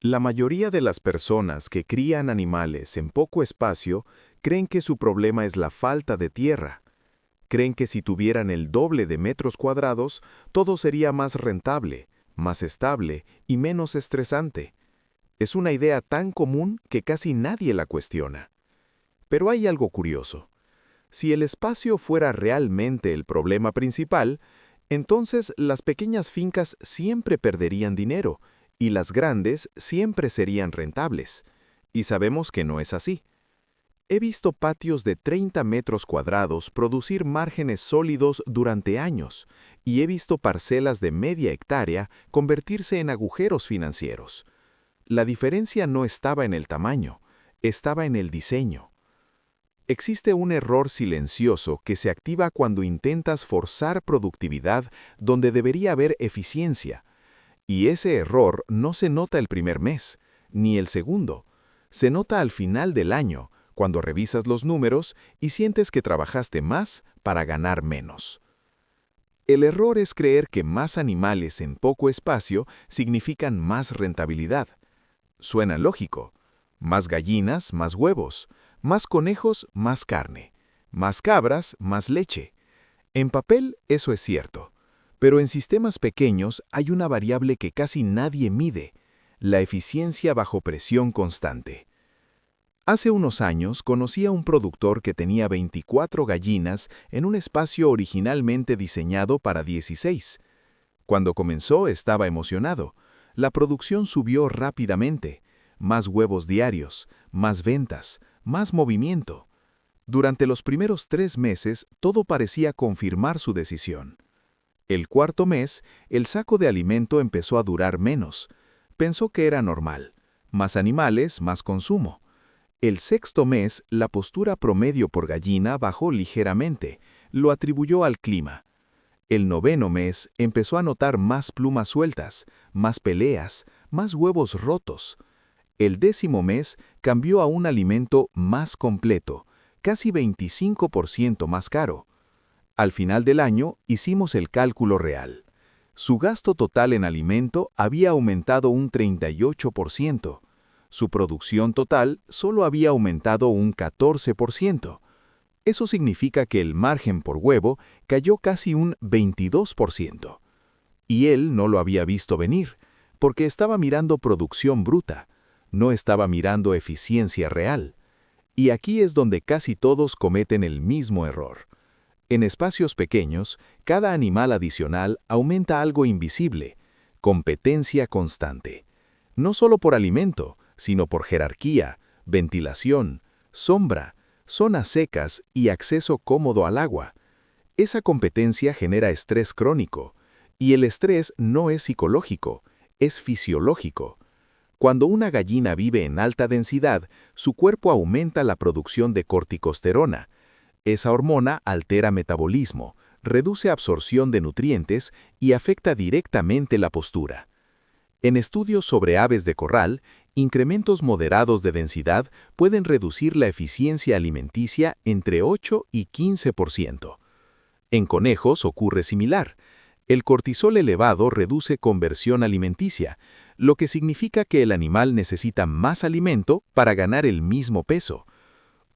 La mayoría de las personas que crían animales en poco espacio creen que su problema es la falta de tierra. Creen que si tuvieran el doble de metros cuadrados, todo sería más rentable, más estable y menos estresante. Es una idea tan común que casi nadie la cuestiona. Pero hay algo curioso. Si el espacio fuera realmente el problema principal, entonces las pequeñas fincas siempre perderían dinero y las grandes siempre serían rentables. Y sabemos que no es así. He visto patios de 30 metros cuadrados producir márgenes sólidos durante años, y he visto parcelas de media hectárea convertirse en agujeros financieros. La diferencia no estaba en el tamaño, estaba en el diseño. Existe un error silencioso que se activa cuando intentas forzar productividad donde debería haber eficiencia. Y ese error no se nota el primer mes, ni el segundo. Se nota al final del año, cuando revisas los números y sientes que trabajaste más para ganar menos. El error es creer que más animales en poco espacio significan más rentabilidad. Suena lógico. Más gallinas, más huevos. Más conejos, más carne. Más cabras, más leche. En papel eso es cierto. Pero en sistemas pequeños hay una variable que casi nadie mide: la eficiencia bajo presión constante. Hace unos años conocí a un productor que tenía 24 gallinas en un espacio originalmente diseñado para 16. Cuando comenzó estaba emocionado. La producción subió rápidamente. Más huevos diarios, más ventas, más movimiento. Durante los primeros 3 meses todo parecía confirmar su decisión. El cuarto mes, el saco de alimento empezó a durar menos. Pensó que era normal. Más animales, más consumo. El sexto mes, la postura promedio por gallina bajó ligeramente. Lo atribuyó al clima. El noveno mes, empezó a notar más plumas sueltas, más peleas, más huevos rotos. El décimo mes, cambió a un alimento más completo, casi 25% más caro. Al final del año, hicimos el cálculo real. Su gasto total en alimento había aumentado un 38%. Su producción total solo había aumentado un 14%. Eso significa que el margen por huevo cayó casi un 22%. Y él no lo había visto venir, porque estaba mirando producción bruta, no estaba mirando eficiencia real. Y aquí es donde casi todos cometen el mismo error. En espacios pequeños, cada animal adicional aumenta algo invisible: competencia constante. No solo por alimento, sino por jerarquía, ventilación, sombra, zonas secas y acceso cómodo al agua. Esa competencia genera estrés crónico, y el estrés no es psicológico, es fisiológico. Cuando una gallina vive en alta densidad, su cuerpo aumenta la producción de corticosterona. Esa hormona altera metabolismo, reduce absorción de nutrientes y afecta directamente la postura. En estudios sobre aves de corral, incrementos moderados de densidad pueden reducir la eficiencia alimenticia entre 8 y 15%. En conejos ocurre similar. El cortisol elevado reduce conversión alimenticia, lo que significa que el animal necesita más alimento para ganar el mismo peso.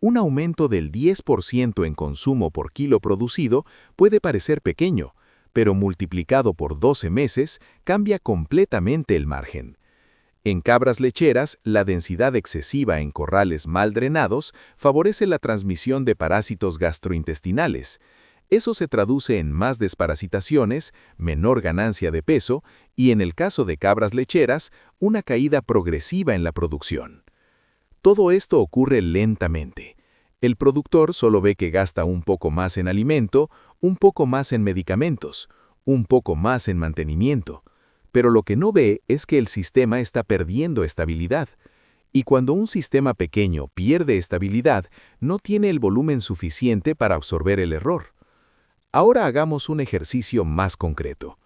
Un aumento del 10% en consumo por kilo producido puede parecer pequeño, pero multiplicado por 12 meses cambia completamente el margen. En cabras lecheras, la densidad excesiva en corrales mal drenados favorece la transmisión de parásitos gastrointestinales. Eso se traduce en más desparasitaciones, menor ganancia de peso y, en el caso de cabras lecheras, una caída progresiva en la producción. Todo esto ocurre lentamente. El productor solo ve que gasta un poco más en alimento, un poco más en medicamentos, un poco más en mantenimiento. Pero lo que no ve es que el sistema está perdiendo estabilidad. Y cuando un sistema pequeño pierde estabilidad, no tiene el volumen suficiente para absorber el error. Ahora hagamos un ejercicio más concreto.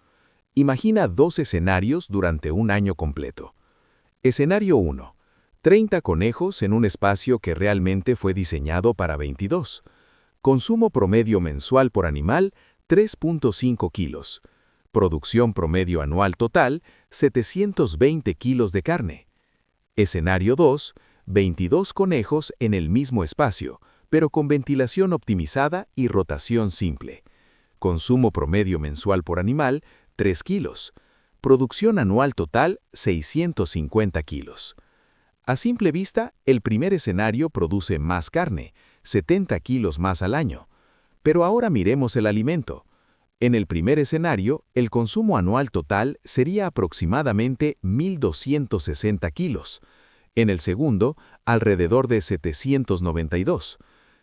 Imagina 2 escenarios durante un año completo. Escenario 1. 30 conejos en un espacio que realmente fue diseñado para 22. Consumo promedio mensual por animal, 3.5 kilos. Producción promedio anual total, 720 kilos de carne. Escenario 2. 22 conejos en el mismo espacio, pero con ventilación optimizada y rotación simple. Consumo promedio mensual por animal, 3 kilos. Producción anual total, 650 kilos. A simple vista, el primer escenario produce más carne, 70 kilos más al año. Pero ahora miremos el alimento. En el primer escenario, el consumo anual total sería aproximadamente 1.260 kilos. En el segundo, alrededor de 792.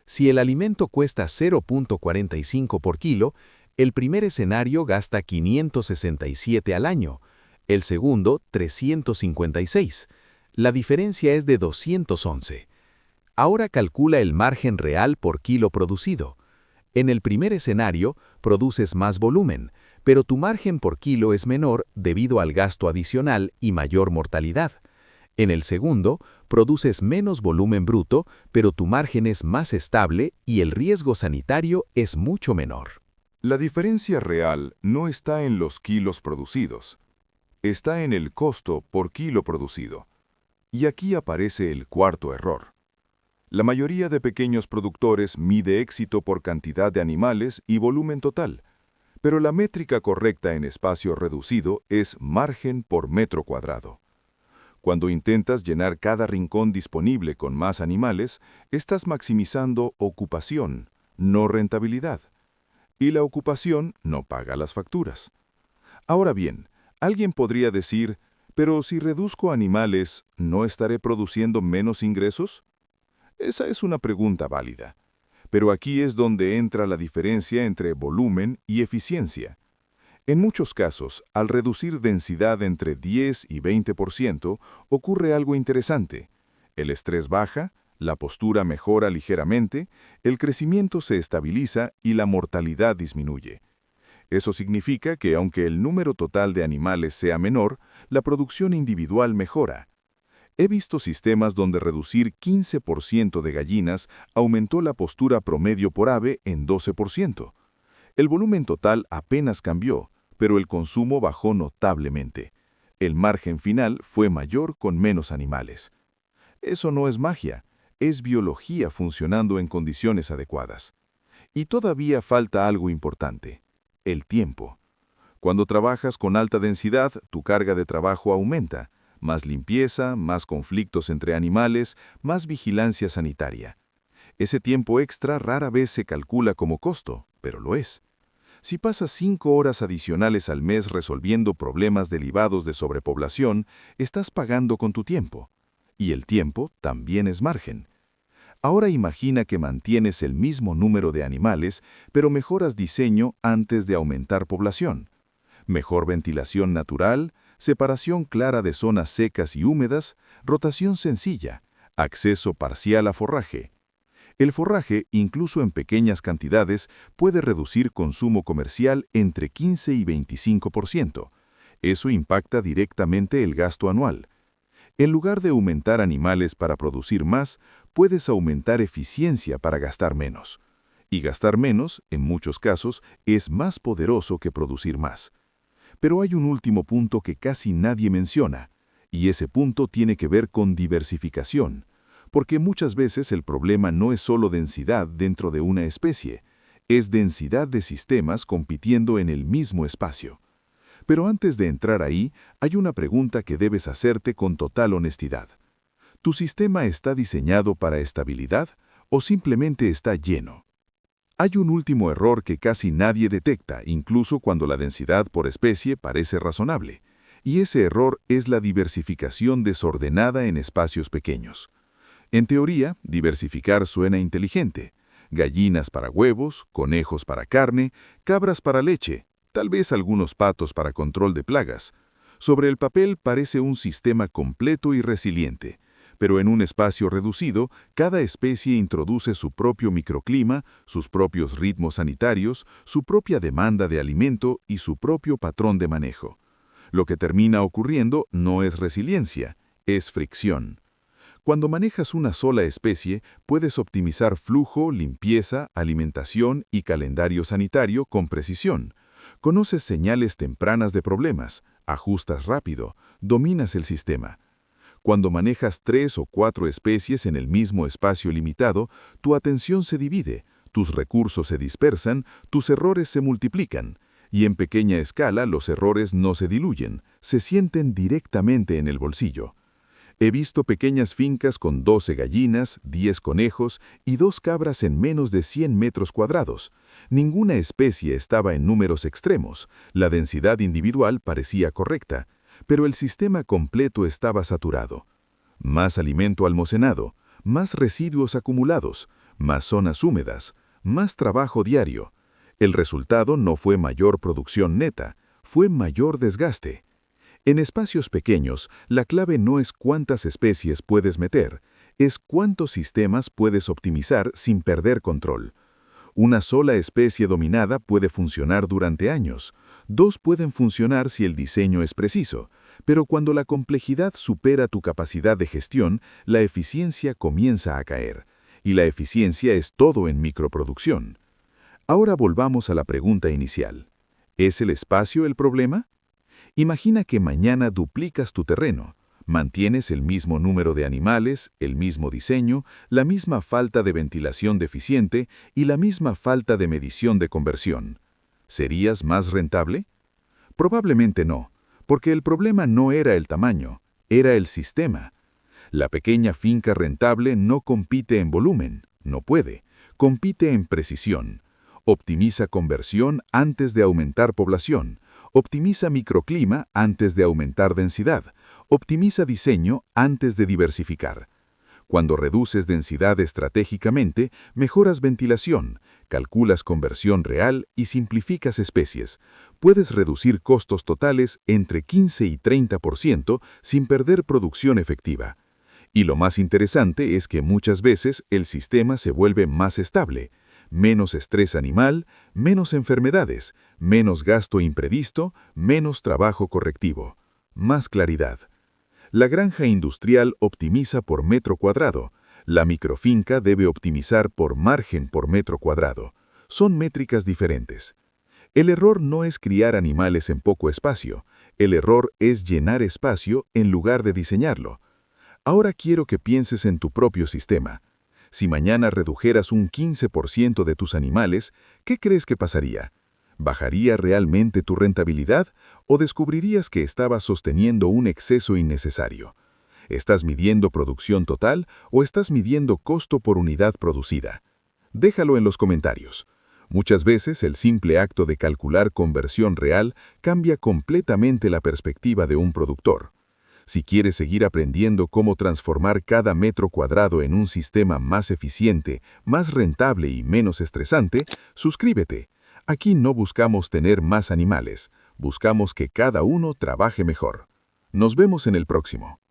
Si el alimento cuesta 0.45 por kilo, el primer escenario gasta 567 al año, el segundo 356. La diferencia es de 211. Ahora calcula el margen real por kilo producido. En el primer escenario, produces más volumen, pero tu margen por kilo es menor debido al gasto adicional y mayor mortalidad. En el segundo, produces menos volumen bruto, pero tu margen es más estable y el riesgo sanitario es mucho menor. La diferencia real no está en los kilos producidos, está en el costo por kilo producido. Y aquí aparece el cuarto error. La mayoría de pequeños productores mide éxito por cantidad de animales y volumen total, pero la métrica correcta en espacio reducido es margen por metro cuadrado. Cuando intentas llenar cada rincón disponible con más animales, estás maximizando ocupación, no rentabilidad. Y la ocupación no paga las facturas. Ahora bien, alguien podría decir, pero si reduzco animales, ¿no estaré produciendo menos ingresos? Esa es una pregunta válida. Pero aquí es donde entra la diferencia entre volumen y eficiencia. En muchos casos, al reducir densidad entre 10 y 20%, ocurre algo interesante. El estrés baja, la postura mejora ligeramente, el crecimiento se estabiliza y la mortalidad disminuye. Eso significa que aunque el número total de animales sea menor, la producción individual mejora. He visto sistemas donde reducir 15% de gallinas aumentó la postura promedio por ave en 12%. El volumen total apenas cambió, pero el consumo bajó notablemente. El margen final fue mayor con menos animales. Eso no es magia, es biología funcionando en condiciones adecuadas. Y todavía falta algo importante: el tiempo. Cuando trabajas con alta densidad, tu carga de trabajo aumenta. Más limpieza, más conflictos entre animales, más vigilancia sanitaria. Ese tiempo extra rara vez se calcula como costo, pero lo es. Si pasas 5 horas adicionales al mes resolviendo problemas derivados de sobrepoblación, estás pagando con tu tiempo. Y el tiempo también es margen. Ahora imagina que mantienes el mismo número de animales, pero mejoras diseño antes de aumentar población. Mejor ventilación natural, separación clara de zonas secas y húmedas, rotación sencilla, acceso parcial a forraje. El forraje, incluso en pequeñas cantidades, puede reducir consumo comercial entre 15 y 25%. Eso impacta directamente el gasto anual. En lugar de aumentar animales para producir más, puedes aumentar eficiencia para gastar menos. Y gastar menos, en muchos casos, es más poderoso que producir más. Pero hay un último punto que casi nadie menciona, y ese punto tiene que ver con diversificación, porque muchas veces el problema no es solo densidad dentro de una especie, es densidad de sistemas compitiendo en el mismo espacio. Pero antes de entrar ahí, hay una pregunta que debes hacerte con total honestidad. ¿Tu sistema está diseñado para estabilidad o simplemente está lleno? Hay un último error que casi nadie detecta, incluso cuando la densidad por especie parece razonable, y ese error es la diversificación desordenada en espacios pequeños. En teoría, diversificar suena inteligente. Gallinas para huevos, conejos para carne, cabras para leche, tal vez algunos patos para control de plagas. Sobre el papel parece un sistema completo y resiliente, pero en un espacio reducido, cada especie introduce su propio microclima, sus propios ritmos sanitarios, su propia demanda de alimento y su propio patrón de manejo. Lo que termina ocurriendo no es resiliencia, es fricción. Cuando manejas una sola especie, puedes optimizar flujo, limpieza, alimentación y calendario sanitario con precisión. Conoces señales tempranas de problemas, ajustas rápido, dominas el sistema. Cuando manejas 3 o 4 especies en el mismo espacio limitado, tu atención se divide, tus recursos se dispersan, tus errores se multiplican. Y en pequeña escala los errores no se diluyen, se sienten directamente en el bolsillo. He visto pequeñas fincas con 12 gallinas, 10 conejos y 2 cabras en menos de 100 metros cuadrados. Ninguna especie estaba en números extremos, la densidad individual parecía correcta, pero el sistema completo estaba saturado. Más alimento almacenado, más residuos acumulados, más zonas húmedas, más trabajo diario. El resultado no fue mayor producción neta, fue mayor desgaste. En espacios pequeños, la clave no es cuántas especies puedes meter, es cuántos sistemas puedes optimizar sin perder control. Una sola especie dominada puede funcionar durante años, 2 pueden funcionar si el diseño es preciso, pero cuando la complejidad supera tu capacidad de gestión, la eficiencia comienza a caer, y la eficiencia es todo en microproducción. Ahora volvamos a la pregunta inicial. ¿Es el espacio el problema? Imagina que mañana duplicas tu terreno, mantienes el mismo número de animales, el mismo diseño, la misma falta de ventilación deficiente y la misma falta de medición de conversión. ¿Serías más rentable? Probablemente no, porque el problema no era el tamaño, era el sistema. La pequeña finca rentable no compite en volumen, no puede, compite en precisión. Optimiza conversión antes de aumentar población. Optimiza microclima antes de aumentar densidad. Optimiza diseño antes de diversificar. Cuando reduces densidad estratégicamente, mejoras ventilación, calculas conversión real y simplificas especies. Puedes reducir costos totales entre 15 y 30% sin perder producción efectiva. Y lo más interesante es que muchas veces el sistema se vuelve más estable. Menos estrés animal, menos enfermedades, menos gasto imprevisto, menos trabajo correctivo. Más claridad. La granja industrial optimiza por metro cuadrado. La microfinca debe optimizar por margen por metro cuadrado. Son métricas diferentes. El error no es criar animales en poco espacio. El error es llenar espacio en lugar de diseñarlo. Ahora quiero que pienses en tu propio sistema. Si mañana redujeras un 15% de tus animales, ¿qué crees que pasaría? ¿Bajaría realmente tu rentabilidad o descubrirías que estabas sosteniendo un exceso innecesario? ¿Estás midiendo producción total o estás midiendo costo por unidad producida? Déjalo en los comentarios. Muchas veces el simple acto de calcular conversión real cambia completamente la perspectiva de un productor. Si quieres seguir aprendiendo cómo transformar cada metro cuadrado en un sistema más eficiente, más rentable y menos estresante, suscríbete. Aquí no buscamos tener más animales, buscamos que cada uno trabaje mejor. Nos vemos en el próximo.